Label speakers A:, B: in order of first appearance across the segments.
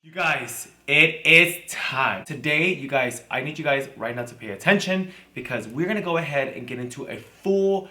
A: You guys, it is time. Today, you guys, I need you guys right now to pay attention because we're gonna go ahead and get into a full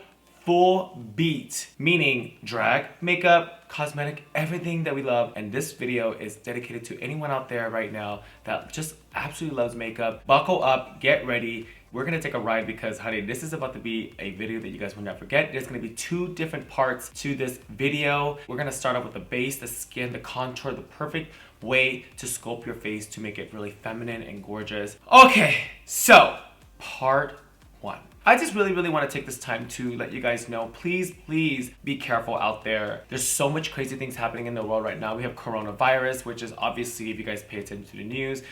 A: beat, meaning drag, makeup, cosmetic, everything that we love. And this video is dedicated to anyone out there right now that just absolutely loves makeup. Buckle up, get ready. We're gonna take a ride because, honey, this is about to be a video that you guys will not forget. There's gonna be two different parts to this video. We're gonna start off with the base, the skin, the contour, the perfect way to sculpt your face to make it really feminine and gorgeous. Okay, so part one. I just really want to take this time to let you guys know, please be careful out there. There's so much crazy things happening in the world right now. We have coronavirus, which is obviously, if you guys pay attention to the news,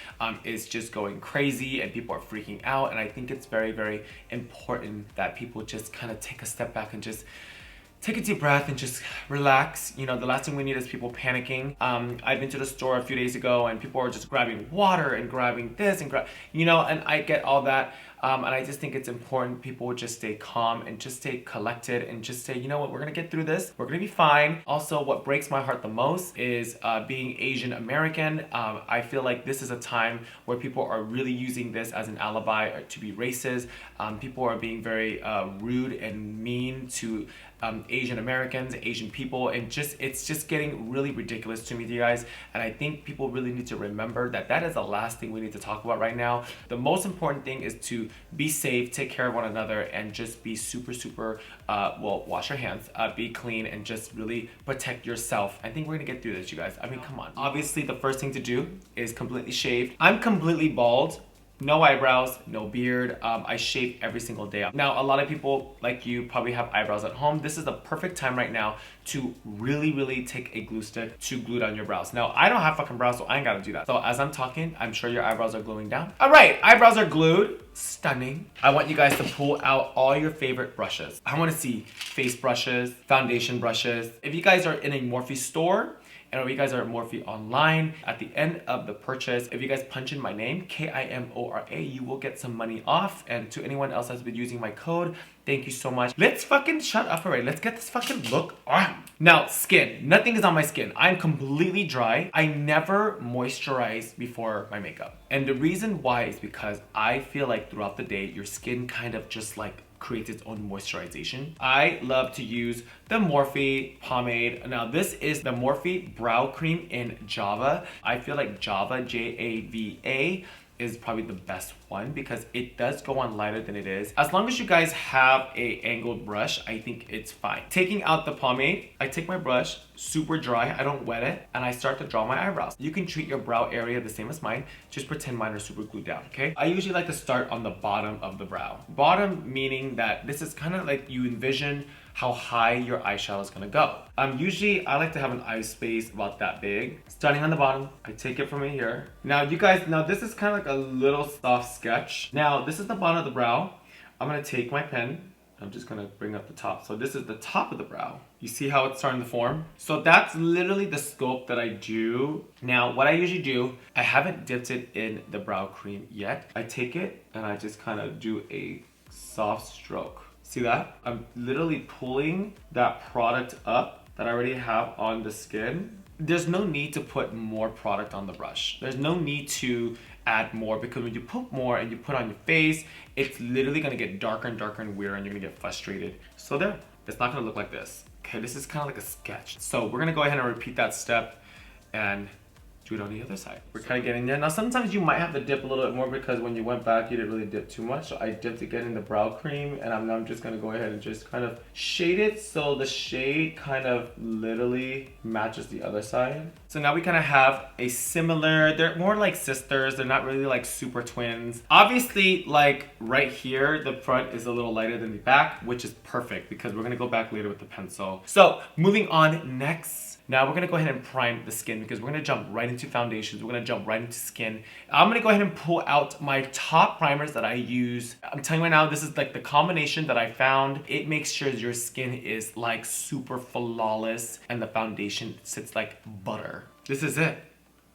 A: is just going crazy and people are freaking out. And I think it's very important that people just kind of take a step back and just take a deep breath and just relax. You know, the last thing we need is people panicking. I've been to the store a few days ago and people are just grabbing water and grabbing this and and I get all that. And I just think it's important people would just stay calm and just stay collected and just say, you know what, we're gonna get through this. We're gonna be fine. Also, what breaks my heart the most is being Asian American. I feel like this is a time where people are really using this as an alibi to be racist. People are being very rude and mean to Asian Americans, Asian people, and it's just getting really ridiculous to me, you guys. And I think people really need to remember that that is the last thing we need to talk about right now. The most important thing is to be safe, take care of one another, and just be super well, wash your hands, be clean, and just really protect yourself. I think we're gonna get through this, you guys. I mean, come on. Obviously, the first thing to do is completely shave. I'm completely bald. No eyebrows, no beard. I shave every single day. Now, a lot of people like you probably have eyebrows at home. This is the perfect time right now to really take a glue stick to glue down your brows. Now, I don't have fucking brows, so I ain't gotta do that. So as I'm talking, I'm sure your eyebrows are gluing down. All right, eyebrows are glued. Stunning. I want you guys to pull out all your favorite brushes. I wanna see face brushes, foundation brushes. If you guys are in a Morphe store, and if you guys are at Morphe online, at the end of the purchase, if you guys punch in my name, Kimora, you will get some money off. And to anyone else that's been using my code, thank you so much. Let's fucking shut up already. Let's get this fucking look on. Now, skin. Nothing is on my skin. I'm completely dry. I never moisturize before my makeup. And the reason why is because I feel like throughout the day, your skin kind of just like creates its own moisturization. I love to use the Morphe pomade. Now this is the Morphe brow cream in Java. I feel like Java, Java, is probably the best one because it does go on lighter than it is. As long as you guys have a angled brush, I think it's fine. Taking out the pomade, I take my brush, super dry, I don't wet it, and I start to draw my eyebrows. You can treat your brow area the same as mine, just pretend mine are super glued down, okay? I usually like to start on the bottom of the brow. Bottom meaning that this is kind of like you envision how high your eyeshadow is gonna go. Usually I like to have an eye space about that big. Starting on the bottom, I take it from here. Now you guys, this is kind of like a little soft sketch. Now this is the bottom of the brow. I'm gonna take my pen. I'm just gonna bring up the top. So this is the top of the brow. You see how it's starting to form? So that's literally the sculpt that I do. Now, what I usually do, I haven't dipped it in the brow cream yet. I take it and I just kind of do a soft stroke. See that? I'm literally pulling that product up that I already have on the skin. There's no need to put more product on the brush. There's no need to add more because when you put more and you put on your face, it's literally gonna get darker and darker and weirder and you're gonna get frustrated. So there, it's not gonna look like this. Okay, this is kind of like a sketch. So we're gonna go ahead and repeat that step and do it on the other side. We're kind of getting there. Now, sometimes you might have to dip a little bit more because when you went back, you didn't really dip too much. So I dipped again in the brow cream and I'm just gonna go ahead and just kind of shade it so the shade kind of literally matches the other side. So now we kind of have a similar, they're more like sisters. They're not really like super twins. Obviously, like right here, the front is a little lighter than the back, which is perfect because we're gonna go back later with the pencil. So moving on next. Now we're gonna go ahead and prime the skin because we're gonna jump right into foundations. We're gonna jump right into skin. I'm gonna go ahead and pull out my top primers that I use. I'm telling you right now, this is like the combination that I found. It makes sure your skin is like super flawless and the foundation sits like butter. This is it.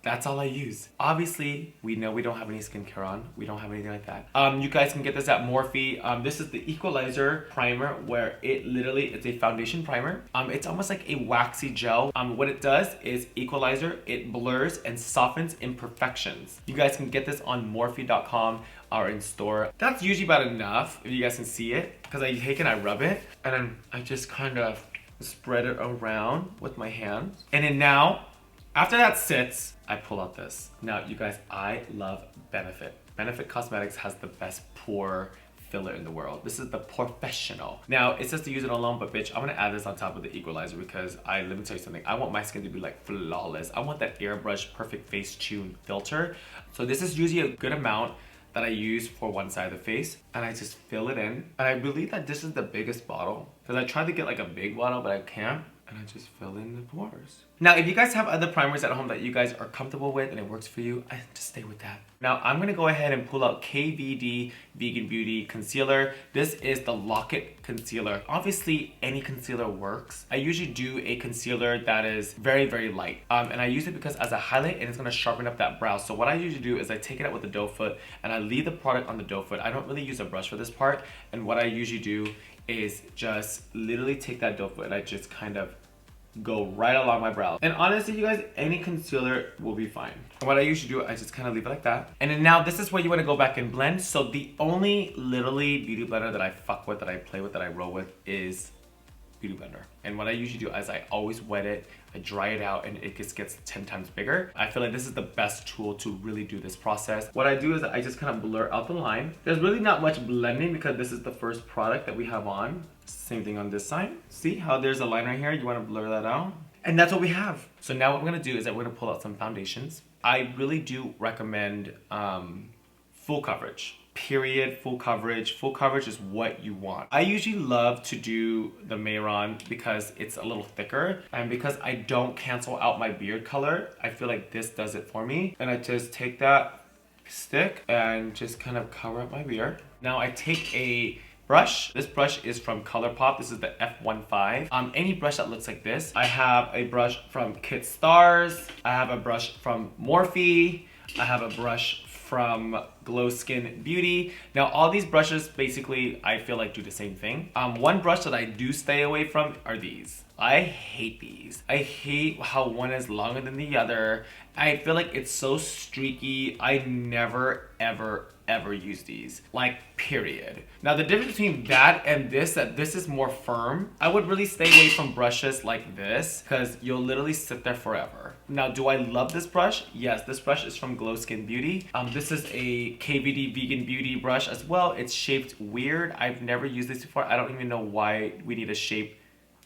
A: That's all I use. Obviously, we know we don't have any skincare on. We don't have anything like that. You guys can get this at Morphe. This is the Equalizer primer, where it literally is a foundation primer. It's almost like a waxy gel. What it does is equalizer, it blurs and softens imperfections. You guys can get this on Morphe.com or in store. That's usually about enough if you guys can see it, because I take it, I rub it, and then I just kind of spread it around with my hands. And then now, after that sits, I pull out this. Now, you guys, I love Benefit. Benefit Cosmetics has the best pore filler in the world. This is the Professional. Now, it says to use it alone, but bitch, I'm gonna add this on top of the equalizer because let me tell you something. I want my skin to be like flawless. I want that airbrush perfect face tune filter. So this is usually a good amount that I use for one side of the face, and I just fill it in. And I believe that this is the biggest bottle, because I tried to get like a big bottle, but I can't. And I just fill in the pores. Now, if you guys have other primers at home that you guys are comfortable with and it works for you, I just stay with that. Now, I'm gonna go ahead and pull out KVD Vegan Beauty Concealer. This is the Lock-It Concealer. Obviously, any concealer works. I usually do a concealer that is very, very light. And I use it because as a highlight, and it's gonna sharpen up that brow. So what I usually do is I take it out with the doe foot and I leave the product on the doe foot. I don't really use a brush for this part. And what I usually do is just literally take that doe foot and I just kind of go right along my brow. And honestly, you guys, any concealer will be fine. And what I usually do, I just kind of leave it like that. And then now this is where you want to go back and blend. So the only literally beauty blender that I fuck with, that I play with, that I roll with is Beauty Blender. And what I usually do is I always wet it, I dry it out, and it just gets 10 times bigger. I feel like this is the best tool to really do this process. What I do is I just kind of blur out the line. There's really not much blending because this is the first product that we have on. Same thing on this side. See how there's a line right here? You want to blur that out. And that's what we have. So now what we're gonna do is that we're gonna pull out some foundations. I really do recommend full coverage. Period, full coverage. Full coverage is what you want. I usually love to do the Mayron because it's a little thicker, and because I don't cancel out my beard color, I feel like this does it for me. And I just take that stick and just kind of cover up my beard. Now I take a brush. This brush is from ColourPop. This is the F15. Any brush that looks like this. I have a brush from Kit Stars. I have a brush from Morphe. I have a brush from Glow Skin Beauty. Now all these brushes basically I feel like do the same thing. One brush that I do stay away from are these. I hate these. I hate how one is longer than the other. I feel like it's so streaky. I never ever use these, like, period. Now the difference between that and this, that this is more firm. I would really stay away from brushes like this because you'll literally sit there forever. Now, do I love this brush? Yes, this brush is from Glow Skin Beauty. This is a KVD Vegan Beauty brush as well. It's shaped weird. I've never used this before. I don't even know why we need a shape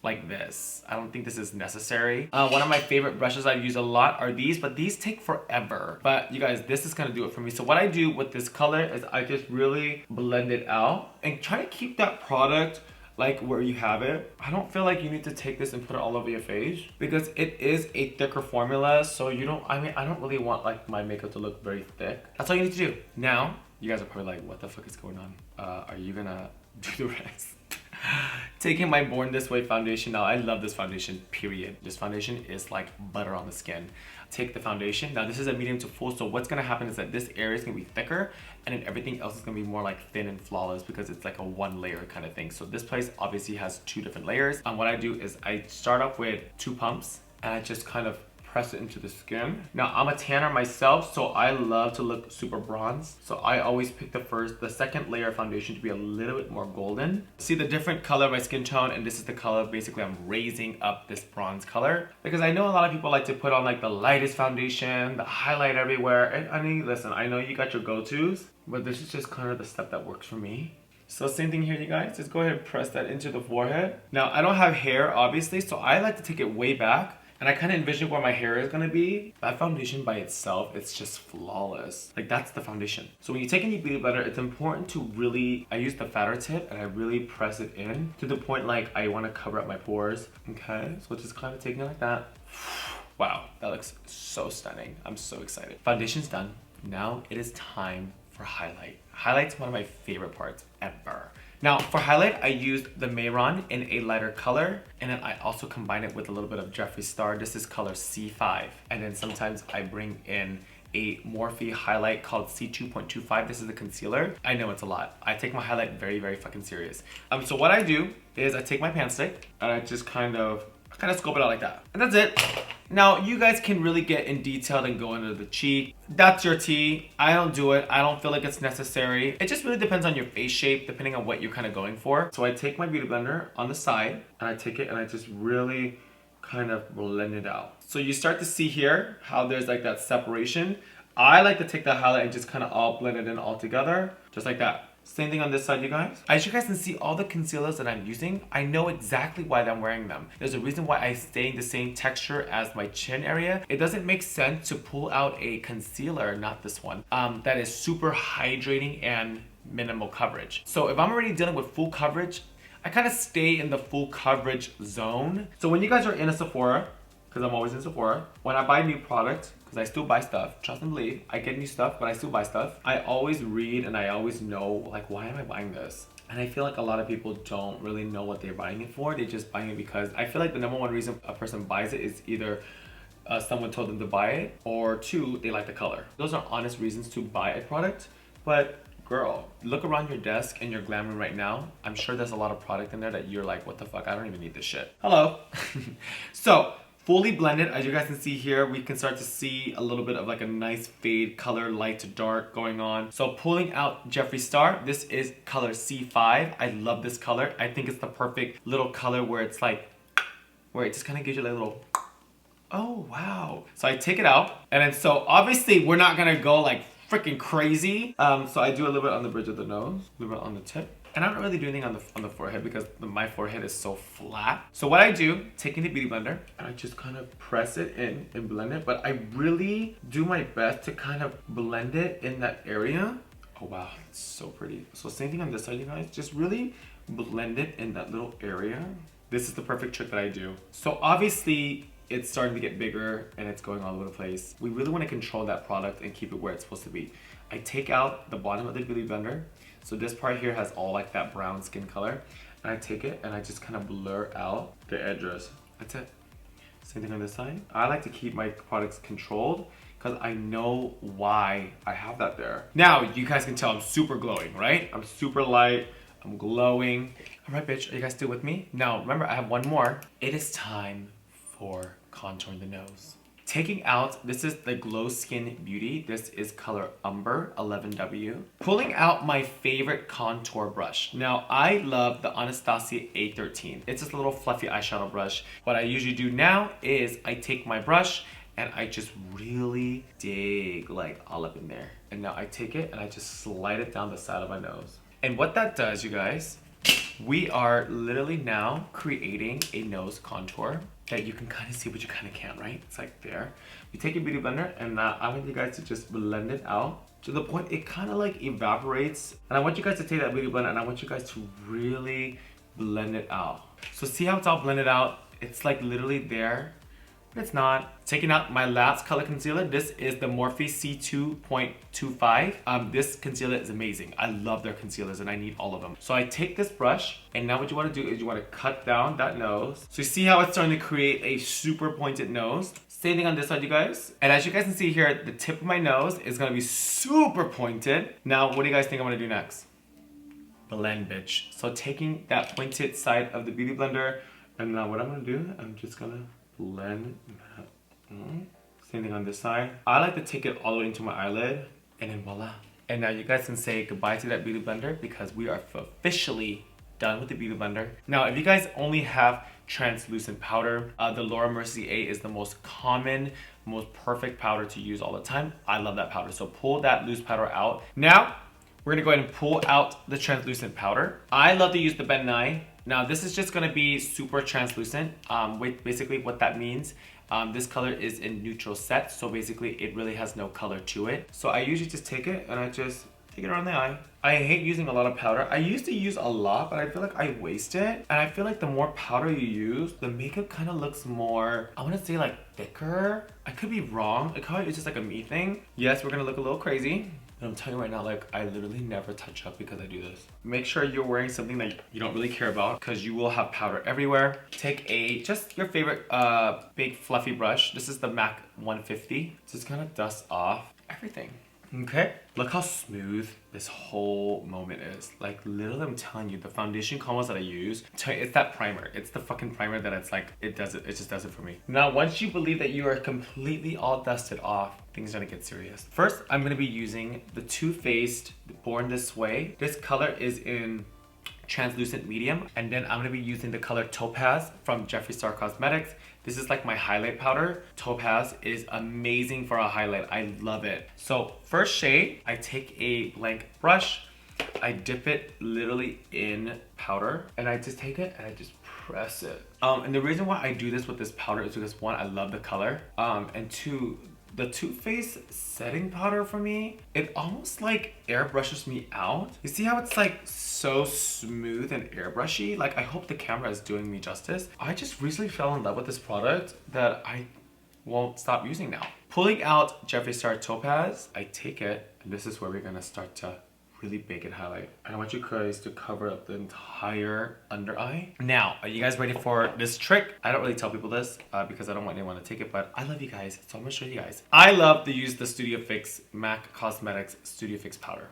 A: like this. I don't think this is necessary. One of my favorite brushes I use a lot are these, but these take forever. But you guys, this is gonna do it for me. So what I do with this color is I just really blend it out and try to keep that product like where you have it. I don't feel like you need to take this and put it all over your face because it is a thicker formula. So you don't, I mean, I don't really want like my makeup to look very thick. That's all you need to do. Now, you guys are probably like, what the fuck is going on? Are you gonna do the rest? Taking my Born This Way foundation. Now I love this foundation, period. This foundation is like butter on the skin. Take the foundation. Now this is a medium to full, so what's gonna happen is that this area is gonna be thicker and then everything else is gonna be more like thin and flawless because it's like a one layer kind of thing. So this place obviously has two different layers. What I do is I start off with 2 pumps and I just kind of press it into the skin. Now I'm a tanner myself, so I love to look super bronze. So I always pick the second layer of foundation to be a little bit more golden. See the different color of my skin tone, and this is the color basically I'm raising up this bronze color. Because I know a lot of people like to put on like the lightest foundation, the highlight everywhere. And I mean, listen, I know you got your go-tos, but this is just kind of the step that works for me. So same thing here, you guys. Just go ahead and press that into the forehead. Now I don't have hair, obviously, so I like to take it way back. And I kind of envision where my hair is gonna be. That foundation by itself, it's just flawless. Like, that's the foundation. So when you take any beauty blender, it's important to really, I use the fatter tip and I really press it in to the point like I wanna cover up my pores. Okay, so just kind of taking it like that. Wow, that looks so stunning. I'm so excited. Foundation's done. Now it is time for highlight. Highlight's one of my favorite parts ever. Now for highlight, I used the Mayron in a lighter color, and then I also combine it with a little bit of Jeffree Star. This is color C5. And then sometimes I bring in a Morphe highlight called C2.25. This is the concealer. I know it's a lot. I take my highlight very, very fucking serious. So what I do is I take my pan stick and I just kind of scope it out like that. And that's it. Now you guys can really get in detail and go under the cheek. That's your tea. I don't do it. I don't feel like it's necessary. It just really depends on your face shape, depending on what you're kind of going for. So I take my beauty blender on the side and I take it and I just really kind of blend it out. So you start to see here how there's like that separation. I like to take the highlight and just kind of all blend it in all together, just like that. Same thing on this side, you guys. As you guys can see, all the concealers that I'm using, I know exactly why I'm wearing them. There's a reason why I stay in the same texture as my chin area. It doesn't make sense to pull out a concealer, not this one, that is super hydrating and minimal coverage. So if I'm already dealing with full coverage, I kind of stay in the full coverage zone. So when you guys are in a Sephora, because I'm always in Sephora, when I buy new products, because I still buy stuff, trust and believe, I get new stuff, but I still buy stuff. I always read and I always know, like, why am I buying this? And I feel like a lot of people don't really know what they're buying it for. They're just buying it because I feel like the #1 reason a person buys it is either someone told them to buy it, or 2, they like the color. Those are honest reasons to buy a product, but girl, look around your desk in your glam room right now. I'm sure there's a lot of product in there that you're like, what the fuck, I don't even need this shit. Hello. So, fully blended, as you guys can see here, we can start to see a little bit of like a nice fade color, light to dark going on. So pulling out Jeffree Star, this is color C5. I love this color. I think it's the perfect little color where it's like, where it just kind of gives you like a little, oh wow. So I take it out, and then so obviously we're not gonna go like freaking crazy. So I do a little bit on the bridge of the nose, a little bit on the tip. And I don't really do anything on the forehead because my forehead is so flat. So what I do, taking the beauty blender, and I just kind of press it in and blend it. But I really do my best to kind of blend it in that area. Oh wow, it's so pretty. So same thing on this side, you guys. Just really blend it in that little area. This is the perfect trick that I do. So obviously, it's starting to get bigger and it's going all over the place. We really want to control that product and keep it where it's supposed to be. I take out the bottom of the beauty blender. So this part here has all like that brown skin color. And I take it and I just kind of blur out the edges. That's it. Same thing on this side. I like to keep my products controlled because I know why I have that there. Now, you guys can tell I'm super glowing, right? I'm super light, I'm glowing. All right, bitch, are you guys still with me? Now, remember, I have one more. It is time for contouring the nose. Taking out, this is the Glow Skin Beauty. This is color Umber 11W. Pulling out my favorite contour brush. Now, I love the Anastasia A13. It's this little fluffy eyeshadow brush. What I usually do now is I take my brush and I just really dig like all up in there. And now I take it and I just slide it down the side of my nose. And what that does, you guys, we are literally now creating a nose contour that you can kind of see, but you kind of can't, right? It's like there. You take your beauty blender, and I want you guys to just blend it out to the point it kind of like evaporates. And I want you guys to take that beauty blender, and I want you guys to really blend it out. So see how it's all blended out? It's like literally there, but it's not. Taking out my last color concealer. This is the Morphe C2.25. This concealer is amazing. I love their concealers and I need all of them. So I take this brush, and now what you want to do is you want to cut down that nose. So you see how it's starting to create a super pointed nose? Same thing on this side, you guys. And as you guys can see here, the tip of my nose is going to be super pointed. Now, what do you guys think I'm going to do next? Blend, bitch. So taking that pointed side of the beauty blender, and now what I'm going to do, I'm just going to blend that. Same thing on this side. I like to take it all the way into my eyelid, and then voila. And now you guys can say goodbye to that beauty blender because we are officially done with the beauty blender. Now, if you guys only have translucent powder, the Laura Mercier is the most common, most perfect powder to use all the time. I love that powder. So pull that loose powder out. Now, we're gonna go ahead and pull out the translucent powder. I love to use the BADDIE. Now, this is just gonna be super translucent. Basically what that means, this color is in neutral set, so basically it really has no color to it. So I usually just take it and I just take it around the eye. I hate using a lot of powder. I used to use a lot, but I feel like I waste it. And I feel like the more powder you use, the makeup kind of looks more, I want to say like thicker. I could be wrong. It probably is just like a me thing. Yes, we're gonna look a little crazy. And I'm telling you right now, like, I literally never touch up because I do this. Make sure you're wearing something that you don't really care about because you will have powder everywhere. Take just your favorite big fluffy brush. This is the MAC 150. Just kind of dust off everything. Okay, look how smooth this whole moment is. Like, literally, I'm telling you, the foundation combos that I use, it's that primer. It's the fucking primer that it's like, it just does it for me. Now, once you believe that you are completely all dusted off, things are gonna get serious. First, I'm gonna be using the Too Faced Born This Way. This color is in translucent medium, and then I'm gonna be using the color Topaz from Jeffree Star Cosmetics. This is like my highlight powder. Topaz is amazing for a highlight. I love it. So first shade, I take a blank brush, I dip it literally in powder, and I just take it and I just press it. And the reason why I do this with this powder is because one, I love the color, and two, the Too Faced setting powder for me, it almost like airbrushes me out. You see how it's like so smooth and airbrushy? Like, I hope the camera is doing me justice. I just recently fell in love with this product that I won't stop using now. Pulling out Jeffree Star Topaz, I take it, and this is where we're gonna start to really bake and highlight. And I want you guys to cover up the entire under eye. Now, are you guys ready for this trick? I don't really tell people this because I don't want anyone to take it, but I love you guys, so I'm gonna show you guys. I love to use the Studio Fix MAC Cosmetics Studio Fix powder.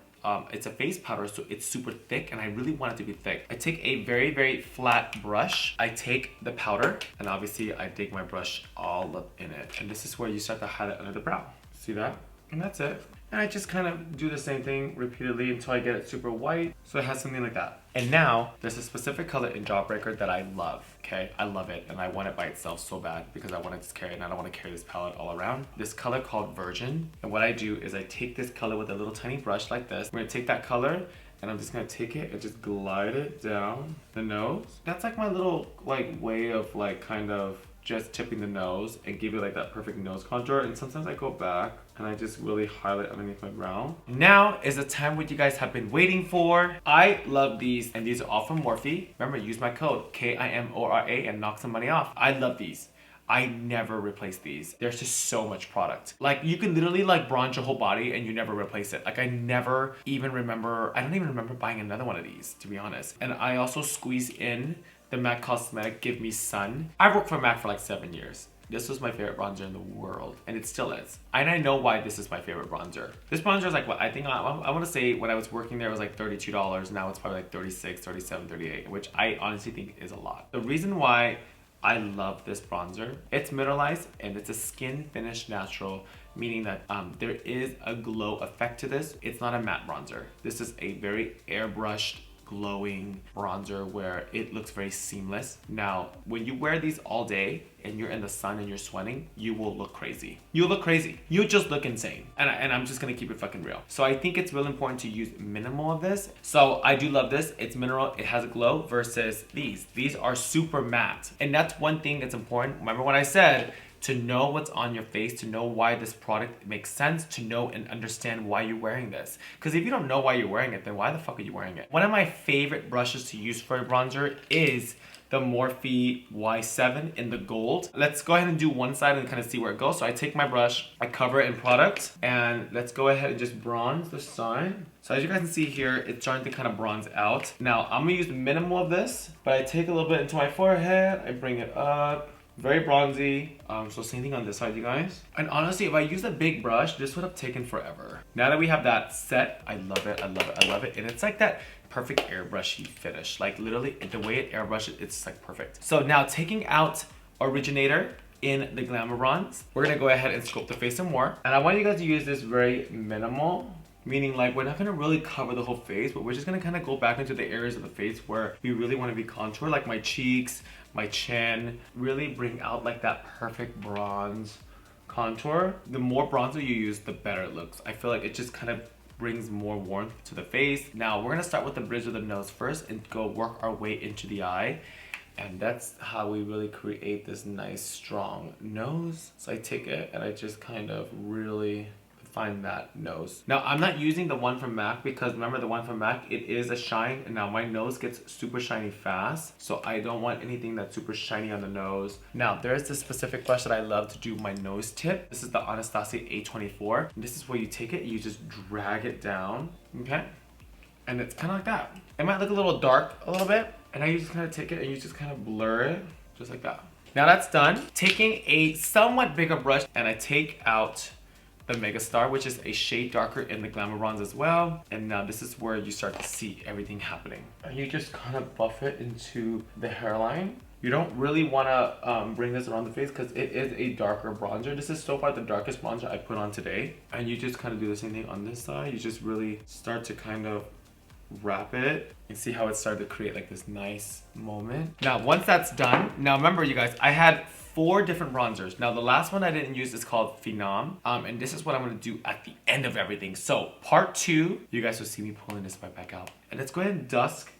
A: It's a face powder, so it's super thick, and I really want it to be thick. I take a very, very flat brush. I take the powder, and obviously I dig my brush all up in it. And this is where you start to highlight under the brow. See that? And that's it. And I just kind of do the same thing repeatedly until I get it super white. So it has something like that. And now there's a specific color in Jawbreaker that I love, okay? I love it, and I want it by itself so bad because I want to just carry it, and I don't want to carry this palette all around. This color called Virgin. And what I do is I take this color with a little tiny brush like this. I'm gonna take that color, and I'm just gonna take it and just glide it down the nose. That's like my little like way of like kind of just tipping the nose and give it like that perfect nose contour. And sometimes I go back and I just really highlight underneath my brow. Now is the time what you guys have been waiting for. I love these, and these are all from Morphe. Remember, use my code KIMORA and knock some money off. I love these. I never replace these. There's just so much product. Like, you can literally like bronze your whole body and you never replace it. Like, I never even remember, I don't even remember buying another one of these, to be honest. And I also squeeze in the MAC Cosmetic Give Me Sun. I've worked for MAC for like 7 years. This was my favorite bronzer in the world, and it still is. And I know why this is my favorite bronzer. This bronzer is like, what I think, I want to say when I was working there, it was like $32. Now it's probably like 36, 37, 38, which I honestly think is a lot. The reason why I love this bronzer, it's mineralized and it's a skin finish natural, meaning that there is a glow effect to this. It's not a matte bronzer. This is a very airbrushed, glowing bronzer where it looks very seamless. Now, when you wear these all day and you're in the sun and you're sweating, you will look crazy. You'll look crazy. You just look insane. And I'm just gonna keep it fucking real. So I think it's real important to use minimal of this. So I do love this. It's mineral, it has a glow versus these. These are super matte. And that's one thing that's important. Remember what I said? To know what's on your face, to know why this product makes sense, to know and understand why you're wearing this. Because if you don't know why you're wearing it, then why the fuck are you wearing it? One of my favorite brushes to use for a bronzer is the Morphe Y7 in the gold. Let's go ahead and do one side and kind of see where it goes. So I take my brush, I cover it in product, and let's go ahead and just bronze the side. So as you guys can see here, it's starting to kind of bronze out. Now I'm gonna use minimal of this, but I take a little bit into my forehead, I bring it up. Very bronzy. So same thing on this side, you guys. And honestly, if I use a big brush, this would have taken forever. Now that we have that set, I love it, I love it, I love it. And it's like that perfect airbrushy finish. Like literally, the way it airbrushes, it's like perfect. So now taking out Originator in the Glamour Bronze, we're gonna go ahead and sculpt the face some more. And I want you guys to use this very minimal. Meaning like we're not gonna really cover the whole face, but we're just gonna kind of go back into the areas of the face where we really wanna be contoured, like my cheeks, my chin, really bring out like that perfect bronze contour. The more bronzer you use, the better it looks. I feel like it just kind of brings more warmth to the face. Now we're gonna start with the bridge of the nose first and go work our way into the eye. And that's how we really create this nice, strong nose. So I take it and I just kind of really define that nose. Now, I'm not using the one from MAC because remember the one from MAC, it is a shine, and now my nose gets super shiny fast, so I don't want anything that's super shiny on the nose. Now, there's this specific brush that I love to do my nose tip. This is the Anastasia A24. And this is where you take it, you just drag it down, okay? And it's kind of like that. It might look a little dark a little bit, and now you just kind of take it and you just kind of blur it, just like that. Now that's done. Taking a somewhat bigger brush, and I take out the Megastar, which is a shade darker in the Glamour Bronze as well. And now this is where you start to see everything happening. And you just kind of buff it into the hairline. You don't really want to bring this around the face because it is a darker bronzer. This is so far the darkest bronzer I put on today. And you just kind of do the same thing on this side. You just really start to kind of wrap it and see how it started to create like this nice moment. Now, once that's done, now remember you guys, I had 4 different bronzers. Now the last one I didn't use is called Phenom. And this is what I'm gonna do at the end of everything. So part 2, you guys will see me pulling this right back out. And let's go ahead and dusk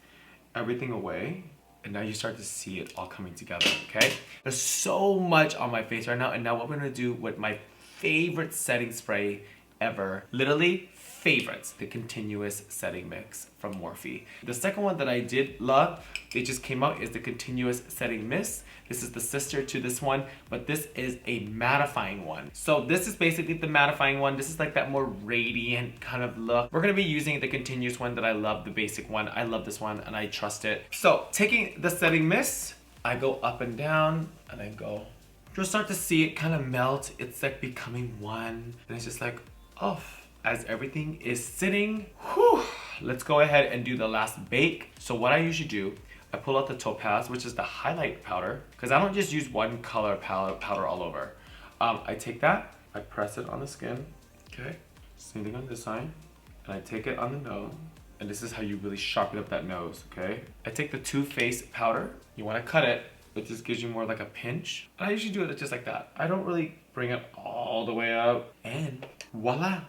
A: everything away. And now you start to see it all coming together, okay? There's so much on my face right now. And now what we're gonna do with my favorite setting spray ever, literally favorites, the Continuous Setting Mix from Morphe. The second one that I did love, it just came out, is the Continuous Setting Mist. This is the sister to this one, but this is a mattifying one. So this is basically the mattifying one. This is like that more radiant kind of look. We're gonna be using the continuous one that I love, the basic one. I love this one and I trust it. So taking the setting mist, I go up and down and I go, you'll start to see it kind of melt. It's like becoming one. And it's just like, oh, as everything is sitting, whew, let's go ahead and do the last bake. So what I usually do, I pull out the topaz, which is the highlight powder, because I don't just use one color powder all over. I take that, I press it on the skin, okay? Same thing on this side, and I take it on the nose, and this is how you really sharpen up that nose, okay? I take the Too Faced powder. You want to cut it, it just gives you more like a pinch. And I usually do it just like that. I don't really bring it all the way up, and voila.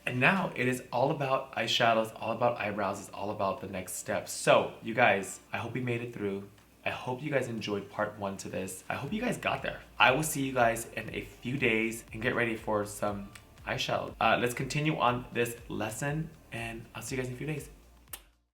A: And now it is all about eyeshadows, all about eyebrows, it's all about the next step. So you guys, I hope you made it through. I hope you guys enjoyed part 1 to this. I hope you guys got there. I will see you guys in a few days and get ready for some eyeshadow. Let's continue on this lesson and I'll see you guys in a few days.